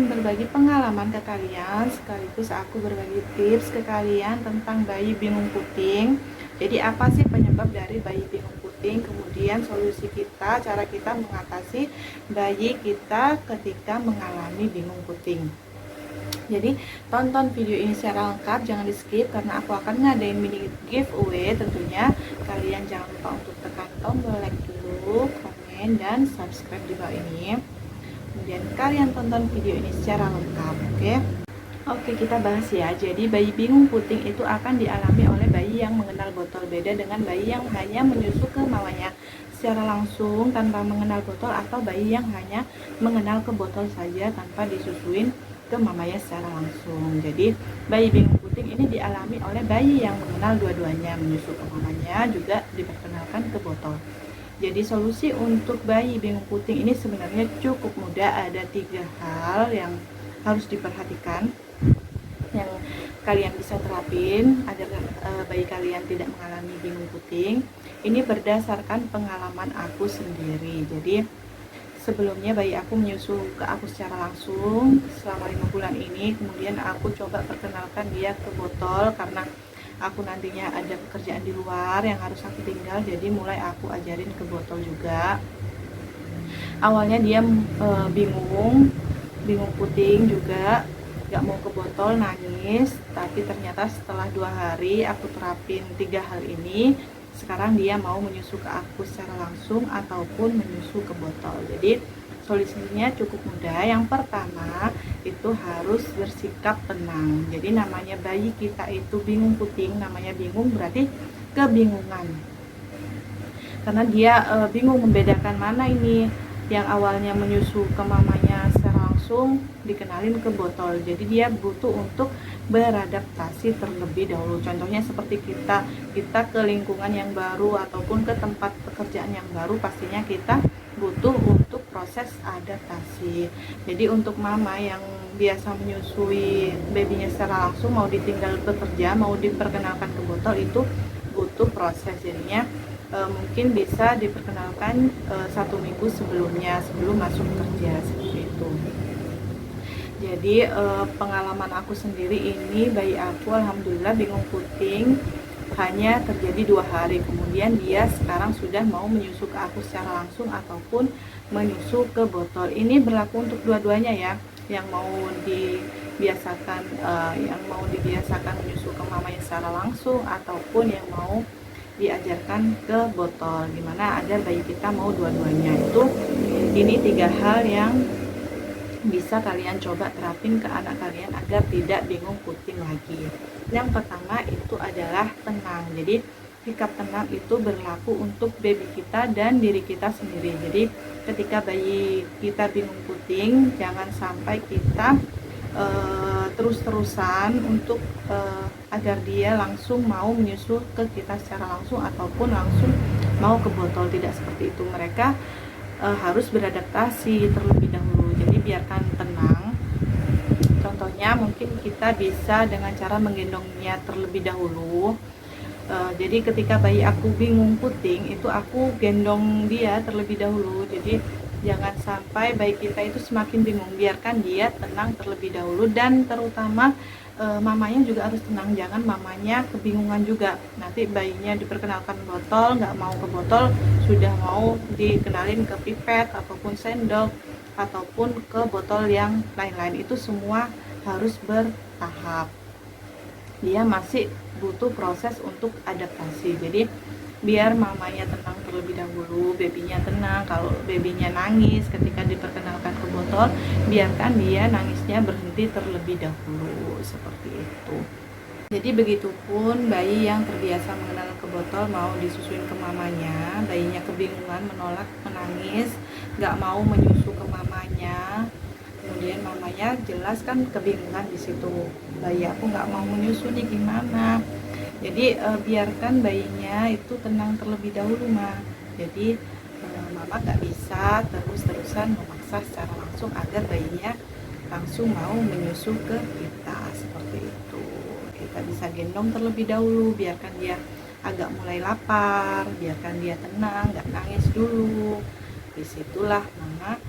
akan berbagi pengalaman ke kalian, sekaligus aku berbagi tips ke kalian tentang bayi bingung puting. Jadi apa sih penyebab dari bayi bingung puting, kemudian solusi kita, cara kita mengatasi bayi kita ketika mengalami bingung puting. Jadi tonton video ini secara lengkap, jangan di skip karena aku akan ngadain mini giveaway. Tentunya kalian jangan lupa untuk tekan tombol like dulu, komen, dan subscribe di bawah ini. Kemudian kalian tonton video ini secara lengkap, oke? Oke, kita bahas ya. Jadi bayi bingung puting itu akan dialami oleh bayi yang mengenal botol, beda dengan bayi yang hanya menyusu ke mamanya secara langsung tanpa mengenal botol, atau bayi yang hanya mengenal ke botol saja tanpa disusuin ke mamanya secara langsung. Jadi bayi bingung puting ini dialami oleh bayi yang mengenal dua-duanya, menyusu ke mamanya juga diperkenalkan ke botol. Jadi solusi untuk bayi bingung puting ini sebenarnya cukup mudah. Ada 3 hal yang harus diperhatikan yang kalian bisa terapin agar bayi kalian tidak mengalami bingung puting. Ini berdasarkan pengalaman aku sendiri. Jadi sebelumnya bayi aku menyusu ke aku secara langsung selama 5 bulan ini. Kemudian aku coba perkenalkan dia ke botol karena aku nantinya ada pekerjaan di luar yang harus aku tinggal. Jadi mulai aku ajarin ke botol juga. Awalnya dia bingung puting juga, gak mau ke botol, nangis. Tapi ternyata setelah 2 hari aku terapin 3 hal ini, sekarang dia mau menyusu ke aku secara langsung ataupun menyusu ke botol. Jadi solusinya cukup mudah. Yang pertama itu harus bersikap tenang. Jadi namanya bayi kita itu bingung puting, namanya bingung berarti kebingungan, karena dia bingung membedakan mana ini yang awalnya menyusu ke mamanya secara langsung dikenalin ke botol. Jadi dia butuh untuk beradaptasi terlebih dahulu. Contohnya seperti kita ke lingkungan yang baru ataupun ke tempat pekerjaan yang baru, pastinya kita butuh untuk proses adaptasi. Jadi untuk mama yang biasa menyusui babynya secara langsung, mau ditinggal bekerja, mau diperkenalkan ke botol, itu butuh proses. Jadinya mungkin bisa diperkenalkan 1 minggu sebelumnya, sebelum masuk kerja, seperti itu. Jadi pengalaman aku sendiri ini, bayi aku alhamdulillah bingung puting hanya terjadi 2 hari, kemudian dia sekarang sudah mau menyusu ke aku secara langsung ataupun menyusu ke botol. Ini berlaku untuk dua-duanya ya, yang mau dibiasakan menyusu ke mamanya secara langsung ataupun yang mau diajarkan ke botol, gimana agar bayi kita mau dua-duanya. Ini 3 hal yang bisa kalian coba terapin ke anak kalian agar tidak bingung puting lagi. Yang pertama itu adalah tenang. Jadi sikap tenang itu berlaku untuk baby kita dan diri kita sendiri. Jadi ketika bayi kita bingung puting, jangan sampai kita terus-terusan untuk agar dia langsung mau menyusu ke kita secara langsung ataupun langsung mau ke botol. Tidak seperti itu. Mereka harus beradaptasi terlebih dahulu. Jadi biarkan tenang. Contohnya mungkin kita bisa dengan cara menggendongnya terlebih dahulu. Jadi ketika bayi aku bingung puting, itu aku gendong dia terlebih dahulu. Jadi jangan sampai bayi kita itu semakin bingung, biarkan dia tenang terlebih dahulu. Dan terutama mamanya juga harus tenang, jangan mamanya kebingungan juga. Nanti bayinya diperkenalkan botol, nggak mau ke botol, sudah mau dikenalin ke pipet ataupun sendok ataupun ke botol yang lain-lain. Itu semua harus bertahap, dia masih butuh proses untuk adaptasi. Jadi biar mamanya tenang terlebih dahulu, babynya tenang. Kalau babynya nangis ketika diperkenalkan ke botol, biarkan dia nangisnya berhenti terlebih dahulu, seperti itu. Jadi begitupun bayi yang terbiasa mengenal ke botol, mau disusuin ke mamanya, bayinya kebingungan, menolak, menangis, gak mau menyusu ke mamanya. Kemudian mamanya jelas kan kebingungan di situ, bayi aku nggak mau menyusu nih, gimana? Jadi biarkan bayinya itu tenang terlebih dahulu, Ma. Jadi mama nggak bisa terus-terusan memaksa secara langsung agar bayinya langsung mau menyusu ke kita, seperti itu. Kita bisa gendong terlebih dahulu, biarkan dia agak mulai lapar, biarkan dia tenang, nggak nangis dulu. Disitulah mama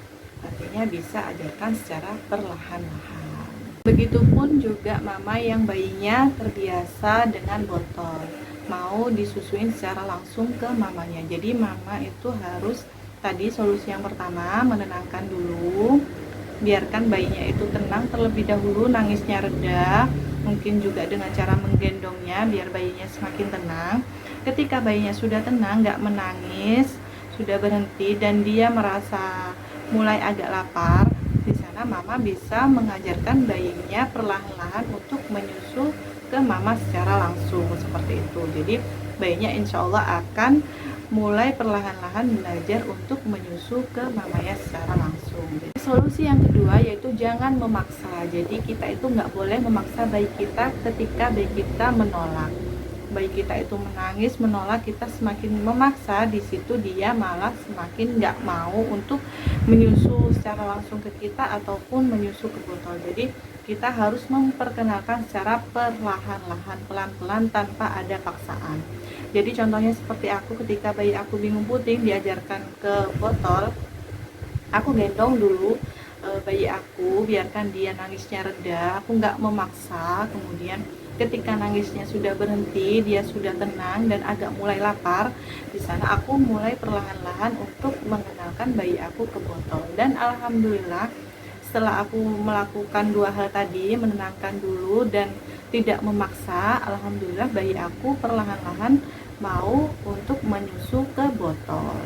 nantinya bisa ajarkan secara perlahan-lahan. Begitupun juga mama yang bayinya terbiasa dengan botol, mau disusuin secara langsung ke mamanya. Jadi mama itu harus, tadi solusi yang pertama, menenangkan dulu, biarkan bayinya itu tenang terlebih dahulu, nangisnya reda, mungkin juga dengan cara menggendongnya biar bayinya semakin tenang. Ketika bayinya sudah tenang, nggak menangis, sudah berhenti dan dia merasa mulai agak lapar, di sana mama bisa mengajarkan bayinya perlahan-lahan untuk menyusu ke mama secara langsung seperti itu. Jadi bayinya insya Allah akan mulai perlahan-lahan belajar untuk menyusu ke mamanya secara langsung. Jadi, solusi yang kedua yaitu jangan memaksa. Jadi kita itu nggak boleh memaksa bayi kita ketika bayi kita menolak. Bayi kita itu menangis, menolak, kita semakin memaksa, di situ dia malah semakin nggak mau untuk menyusu secara langsung ke kita ataupun menyusu ke botol. Jadi kita harus memperkenalkan secara perlahan-lahan, pelan-pelan tanpa ada paksaan. Jadi contohnya seperti aku ketika bayi aku bingung puting diajarkan ke botol, aku gendong dulu bayi aku, biarkan dia nangisnya reda, aku nggak memaksa. Kemudian ketika nangisnya sudah berhenti, dia sudah tenang dan agak mulai lapar, di sana aku mulai perlahan-lahan untuk mengenalkan bayi aku ke botol. Dan alhamdulillah setelah aku melakukan dua hal tadi, menenangkan dulu dan tidak memaksa, alhamdulillah bayi aku perlahan-lahan mau untuk menyusu ke botol.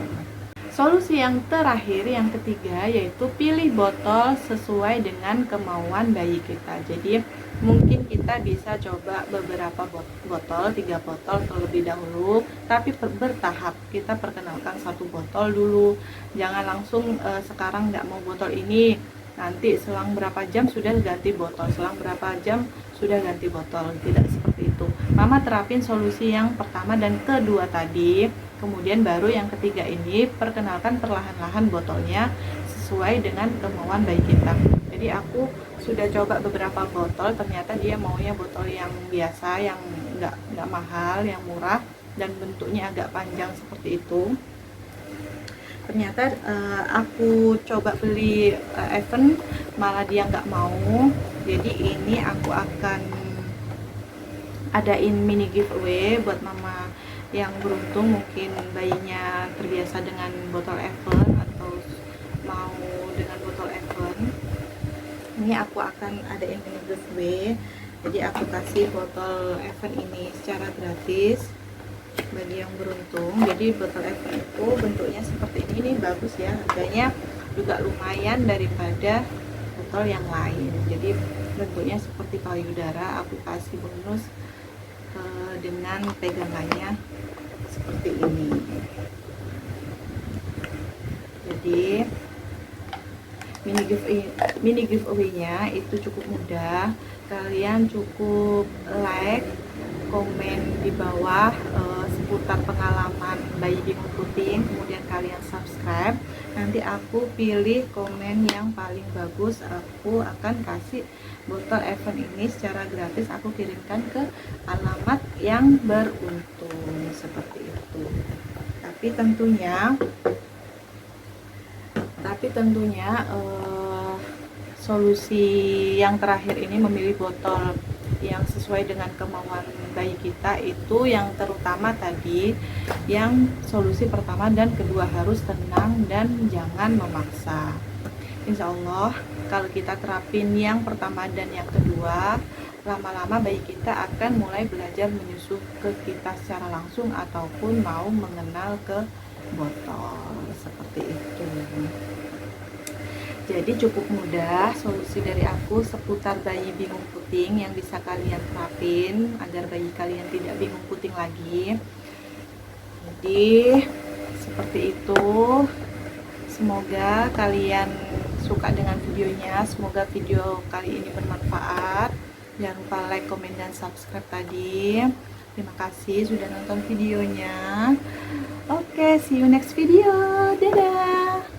Solusi yang terakhir, yang ketiga, yaitu pilih botol sesuai dengan kemauan bayi kita. Jadi mungkin kita bisa coba beberapa botol, 3 botol terlebih dahulu, tapi bertahap. Kita perkenalkan satu botol dulu, jangan langsung sekarang nggak mau botol ini, nanti selang berapa jam sudah ganti botol, selang berapa jam sudah ganti botol. Tidak seperti itu. Mama terapin solusi yang pertama dan kedua tadi, kemudian baru yang ketiga ini perkenalkan perlahan-lahan botolnya sesuai dengan kemauan bayi kita. Jadi aku sudah coba beberapa botol, ternyata dia maunya botol yang biasa, yang nggak mahal, yang murah dan bentuknya agak panjang seperti itu. Ternyata aku coba beli event, malah dia nggak mau. Jadi ini aku akan adain mini giveaway buat mama yang beruntung, mungkin bayinya terbiasa dengan botol Evan atau mau dengan botol Evan. Ini aku akan adain mini giveaway. Jadi aku kasih botol Evan ini secara gratis bagi yang beruntung. Jadi botol Evan itu bentuknya seperti ini bagus ya, harganya juga lumayan daripada botol yang lain. Jadi bentuknya seperti payudara, aku kasih bonus dengan pegangannya seperti ini. Jadi mini giveaway-nya itu cukup mudah. Kalian cukup like, komen di bawah seputar pengalaman bayi bingung puting, kemudian kalian subscribe. Nanti aku pilih komen yang paling bagus, aku akan kasih botol Evan ini secara gratis, aku kirimkan ke alamat yang beruntung seperti itu. Tapi tentunya solusi yang terakhir ini, memilih botol yang sesuai dengan kemauan bayi kita, itu yang terutama tadi, yang solusi pertama dan kedua, harus tenang dan jangan memaksa. Insya Allah kalau kita terapin yang pertama dan yang kedua, lama-lama bayi kita akan mulai belajar menyusu ke kita secara langsung ataupun mau mengenal ke botol seperti itu. Jadi cukup mudah solusi dari aku seputar bayi bingung puting yang bisa kalian terapin agar bayi kalian tidak bingung puting lagi. Jadi seperti itu. Semoga kalian suka dengan videonya, semoga video kali ini bermanfaat. Jangan lupa like, komen, dan subscribe tadi. Terima kasih sudah nonton videonya. Oke, see you next video. Dadah.